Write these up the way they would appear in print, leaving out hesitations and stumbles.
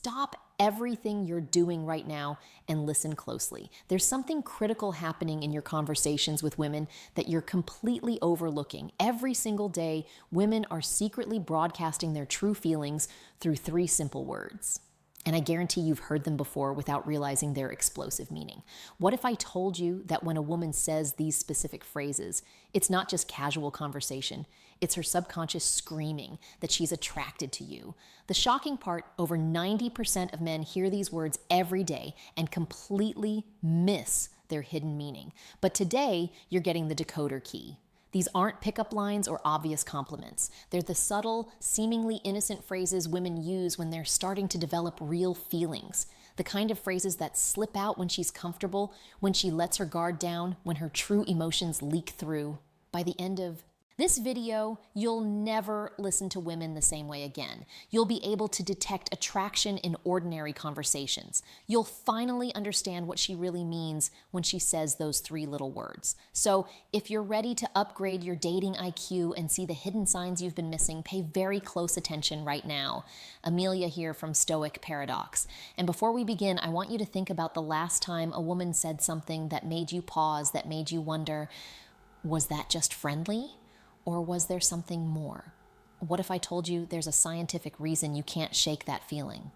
stop everything you're doing right now and listen closely. There's something critical happening in your conversations with women that you're completely overlooking. Every single day, women are secretly broadcasting their true feelings through 3 simple words. And I guarantee you've heard them before without realizing their explosive meaning. What if I told you that when a woman says these specific phrases, it's not just casual conversation, it's her subconscious screaming that she's attracted to you? The shocking part, over 90% of men hear these words every day and completely miss their hidden meaning. But today, you're getting the decoder key. These aren't pickup lines or obvious compliments. They're the subtle, seemingly innocent phrases women use when they're starting to develop real feelings. The kind of phrases that slip out when she's comfortable, when she lets her guard down, when her true emotions leak through. By the end of this video, you'll never listen to women the same way again. You'll be able to detect attraction in ordinary conversations. You'll finally understand what she really means when she says those 3 little words. So if you're ready to upgrade your dating IQ and see the hidden signs you've been missing, pay very close attention right now. Amelia here from Stoic Paradox. And before we begin, I want you to think about the last time a woman said something that made you pause, that made you wonder, was that just friendly? Or was there something more? What if I told you there's a scientific reason you can't shake that feeling?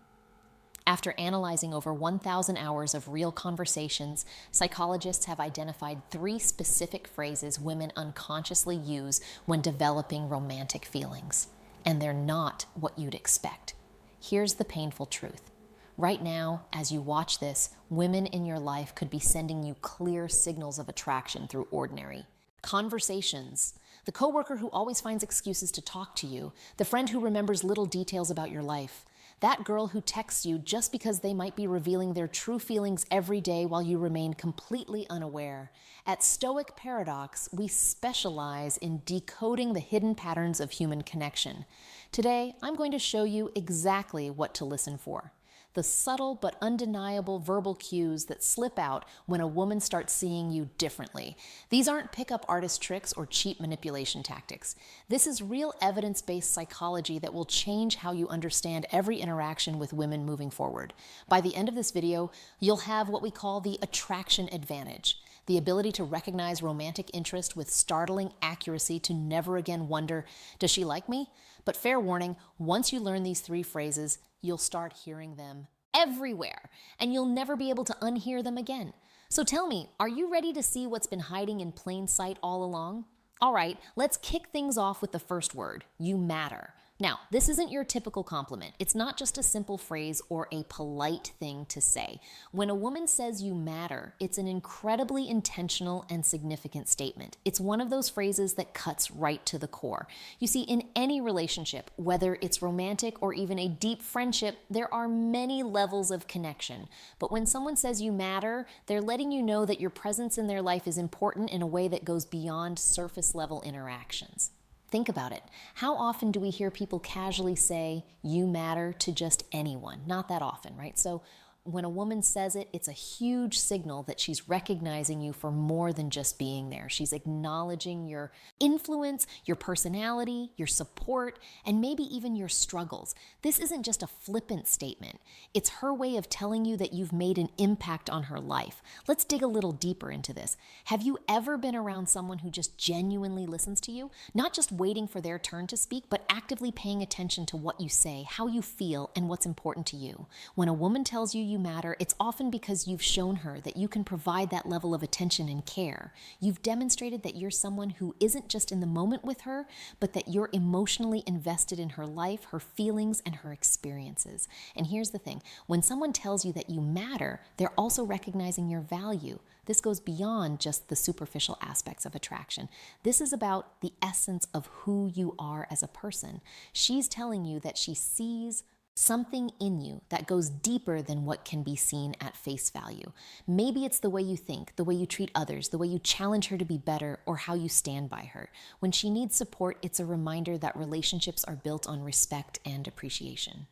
After analyzing over 1,000 hours of real conversations, psychologists have identified 3 specific phrases women unconsciously use when developing romantic feelings. And they're not what you'd expect. Here's the painful truth. Right now, as you watch this, women in your life could be sending you clear signals of attraction through ordinary conversations. The coworker who always finds excuses to talk to you, the friend who remembers little details about your life, that girl who texts you just because they might be revealing their true feelings every day while you remain completely unaware. At Stoic Paradox, we specialize in decoding the hidden patterns of human connection. Today, I'm going to show you exactly what to listen for. The subtle but undeniable verbal cues that slip out when a woman starts seeing you differently. These aren't pickup artist tricks or cheap manipulation tactics. This is real evidence-based psychology that will change how you understand every interaction with women moving forward. By the end of this video, you'll have what we call the attraction advantage. The ability to recognize romantic interest with startling accuracy to never again wonder, does she like me? But fair warning, once you learn these 3 phrases, you'll start hearing them everywhere, and you'll never be able to unhear them again. So tell me, are you ready to see what's been hiding in plain sight all along? All right, let's kick things off with the first word, you matter. Now, this isn't your typical compliment. It's not just a simple phrase or a polite thing to say. When a woman says you matter, it's an incredibly intentional and significant statement. It's one of those phrases that cuts right to the core. You see, in any relationship, whether it's romantic or even a deep friendship, there are many levels of connection. But when someone says you matter, they're letting you know that your presence in their life is important in a way that goes beyond surface level interactions. Think about it. How often do we hear people casually say, you matter to just anyone? Not that often, right? So when a woman says it, it's a huge signal that she's recognizing you for more than just being there. She's acknowledging your influence, your personality, your support, and maybe even your struggles. This isn't just a flippant statement. It's her way of telling you that you've made an impact on her life. Let's dig a little deeper into this. Have you ever been around someone who just genuinely listens to you? Not just waiting for their turn to speak, but actively paying attention to what you say, how you feel, and what's important to you. When a woman tells you matter, it's often because you've shown her that you can provide that level of attention and care. You've demonstrated that you're someone who isn't just in the moment with her, but that you're emotionally invested in her life, her feelings, and her experiences. And here's the thing, when someone tells you that you matter, they're also recognizing your value. This goes beyond just the superficial aspects of attraction. This is about the essence of who you are as a person. She's telling you that she sees something in you that goes deeper than what can be seen at face value. Maybe it's the way you think, the way you treat others, the way you challenge her to be better, or how you stand by her. When she needs support, it's a reminder that relationships are built on respect and appreciation.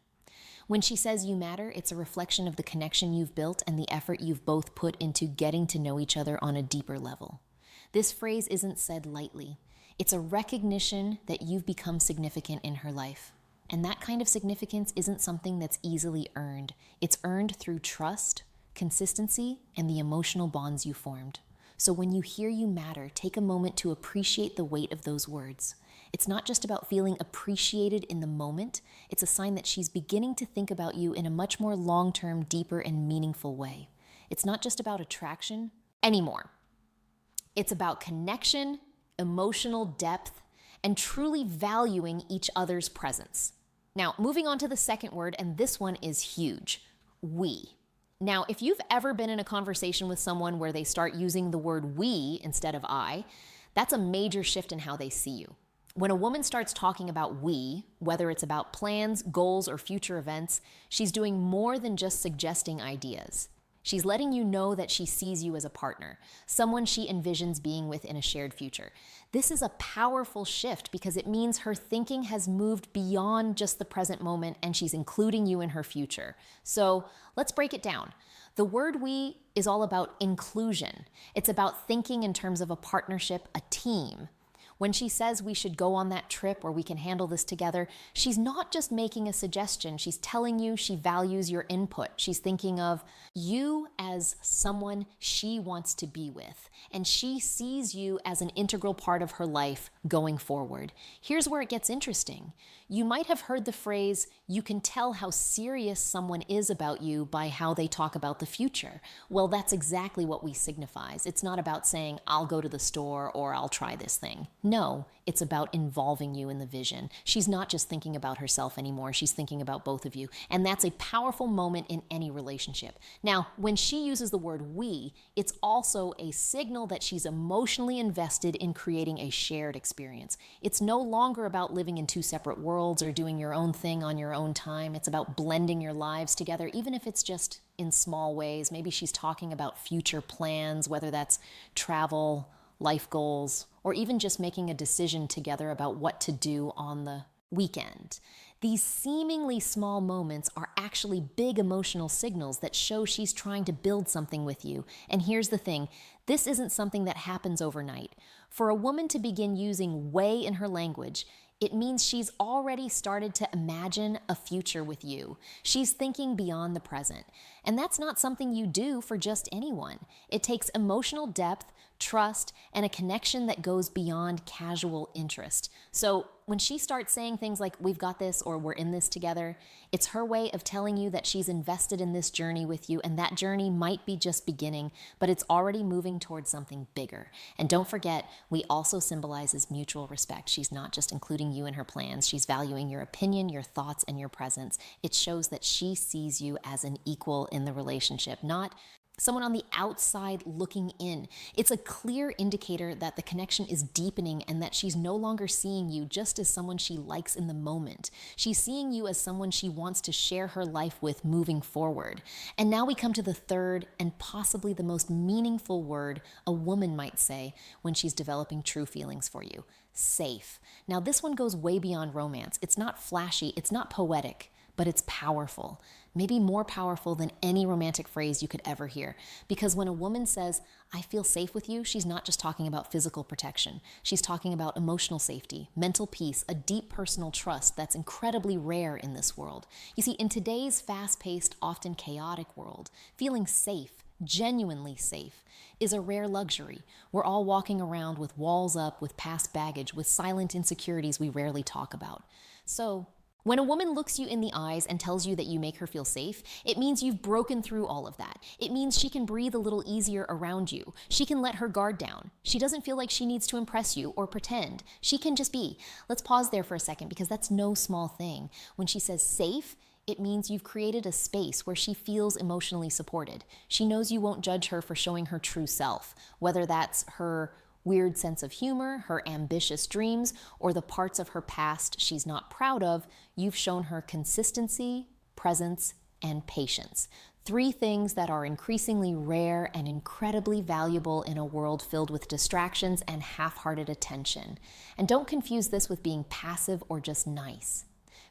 When she says you matter, it's a reflection of the connection you've built and the effort you've both put into getting to know each other on a deeper level. This phrase isn't said lightly. It's a recognition that you've become significant in her life. And that kind of significance isn't something that's easily earned. It's earned through trust, consistency, and the emotional bonds you formed. So when you hear you matter, take a moment to appreciate the weight of those words. It's not just about feeling appreciated in the moment. It's a sign that she's beginning to think about you in a much more long-term, deeper, and meaningful way. It's not just about attraction anymore. It's about connection, emotional depth, and truly valuing each other's presence. Now, moving on to the second word, and this one is huge, we. Now, if you've ever been in a conversation with someone where they start using the word we instead of I, that's a major shift in how they see you. When a woman starts talking about we, whether it's about plans, goals, or future events, she's doing more than just suggesting ideas. She's letting you know that she sees you as a partner, someone she envisions being with in a shared future. This is a powerful shift because it means her thinking has moved beyond just the present moment and she's including you in her future. So let's break it down. The word we is all about inclusion. It's about thinking in terms of a partnership, a team. When she says we should go on that trip or we can handle this together, she's not just making a suggestion. She's telling you she values your input. She's thinking of you as someone she wants to be with, and she sees you as an integral part of her life going forward. Here's where it gets interesting. You might have heard the phrase, you can tell how serious someone is about you by how they talk about the future. Well, that's exactly what we signifies. It's not about saying, I'll go to the store or I'll try this thing. No, it's about involving you in the vision. She's not just thinking about herself anymore. She's thinking about both of you. And that's a powerful moment in any relationship. Now, when she uses the word we, it's also a signal that she's emotionally invested in creating a shared experience. It's no longer about living in two separate worlds or doing your own thing on your own time. It's about blending your lives together, even if it's just in small ways. Maybe she's talking about future plans, whether that's travel, life goals, or even just making a decision together about what to do on the weekend. These seemingly small moments are actually big emotional signals that show she's trying to build something with you. And here's the thing, this isn't something that happens overnight. For a woman to begin using way in her language, it means she's already started to imagine a future with you. She's thinking beyond the present. And that's not something you do for just anyone. It takes emotional depth, trust, and a connection that goes beyond casual interest. So when she starts saying things like, we've got this or we're in this together, it's her way of telling you that she's invested in this journey with you, and that journey might be just beginning, but it's already moving towards something bigger. And don't forget, we also symbolizes mutual respect. She's not just including you in her plans. She's valuing your opinion, your thoughts, and your presence. It shows that she sees you as an equal in the relationship, not someone on the outside looking in. It's a clear indicator that the connection is deepening and that she's no longer seeing you just as someone she likes in the moment. She's seeing you as someone she wants to share her life with moving forward. And now we come to the third and possibly the most meaningful word a woman might say when she's developing true feelings for you: safe. Now this one goes way beyond romance. It's not flashy, it's not poetic, but it's powerful. Maybe more powerful than any romantic phrase you could ever hear. Because when a woman says, I feel safe with you, she's not just talking about physical protection. She's talking about emotional safety, mental peace, a deep personal trust that's incredibly rare in this world. You see, in today's fast-paced, often chaotic world, feeling safe, genuinely safe, is a rare luxury. We're all walking around with walls up, with past baggage, with silent insecurities we rarely talk about. So, when a woman looks you in the eyes and tells you that you make her feel safe, it means you've broken through all of that. It means she can breathe a little easier around you. She can let her guard down. She doesn't feel like she needs to impress you or pretend. She can just be. Let's pause there for a second because that's no small thing. When she says safe, it means you've created a space where she feels emotionally supported. She knows you won't judge her for showing her true self, whether that's her weird sense of humor, her ambitious dreams, or the parts of her past she's not proud of. You've shown her consistency, presence, and patience. 3 things that are increasingly rare and incredibly valuable in a world filled with distractions and half-hearted attention. And don't confuse this with being passive or just nice.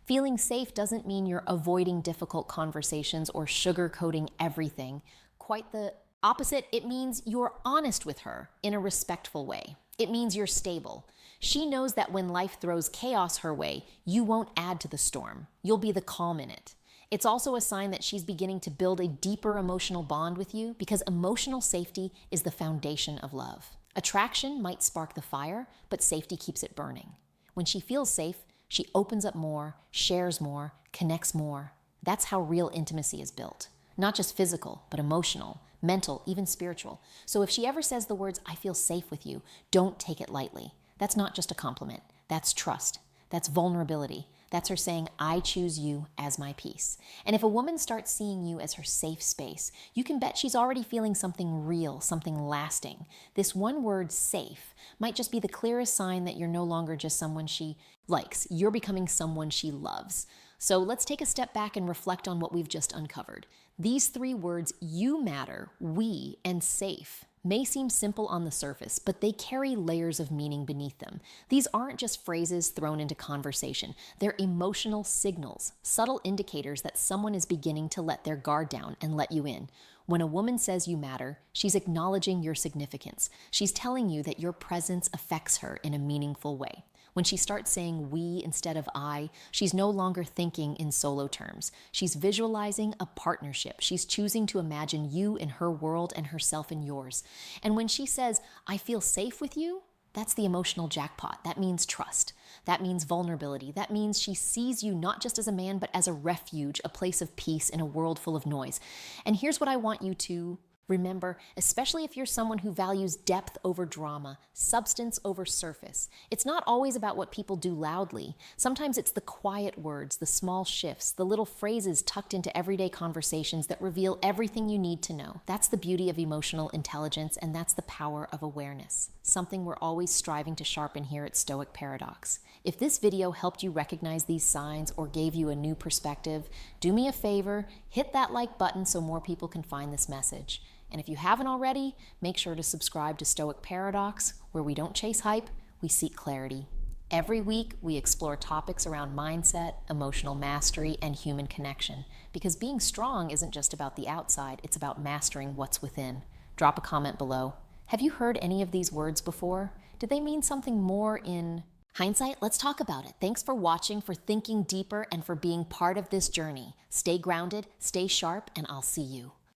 Feeling safe doesn't mean you're avoiding difficult conversations or sugarcoating everything. Quite the opposite, it means you're honest with her in a respectful way. It means you're stable. She knows that when life throws chaos her way, you won't add to the storm. You'll be the calm in it. It's also a sign that she's beginning to build a deeper emotional bond with you because emotional safety is the foundation of love. Attraction might spark the fire, but safety keeps it burning. When she feels safe, she opens up more, shares more, connects more. That's how real intimacy is built. Not just physical, but emotional, mental, even spiritual. So if she ever says the words, "I feel safe with you," don't take it lightly. That's not just a compliment. That's trust. That's vulnerability. That's her saying, "I choose you as my peace." And if a woman starts seeing you as her safe space, you can bet she's already feeling something real, something lasting. This one word, safe, might just be the clearest sign that you're no longer just someone she likes. You're becoming someone she loves. So let's take a step back and reflect on what we've just uncovered. These three words, you matter, we, and safe, may seem simple on the surface, but they carry layers of meaning beneath them. These aren't just phrases thrown into conversation. They're emotional signals, subtle indicators that someone is beginning to let their guard down and let you in. When a woman says you matter, she's acknowledging your significance. She's telling you that your presence affects her in a meaningful way. When she starts saying we instead of I, she's no longer thinking in solo terms. She's visualizing a partnership. She's choosing to imagine you in her world and herself in yours. And when she says, "I feel safe with you," that's the emotional jackpot. That means trust. That means vulnerability. That means she sees you not just as a man, but as a refuge, a place of peace in a world full of noise. And here's what I want you to remember, especially if you're someone who values depth over drama, substance over surface. It's not always about what people do loudly. Sometimes it's the quiet words, the small shifts, the little phrases tucked into everyday conversations that reveal everything you need to know. That's the beauty of emotional intelligence, and that's the power of awareness, something we're always striving to sharpen here at Stoic Paradox. If this video helped you recognize these signs or gave you a new perspective, do me a favor, hit that like button so more people can find this message. And if you haven't already, make sure to subscribe to Stoic Paradox, where we don't chase hype, we seek clarity. Every week, we explore topics around mindset, emotional mastery, and human connection. Because being strong isn't just about the outside, it's about mastering what's within. Drop a comment below. Have you heard any of these words before? Did they mean something more in hindsight? Let's talk about it. Thanks for watching, for thinking deeper, and for being part of this journey. Stay grounded, stay sharp, and I'll see you.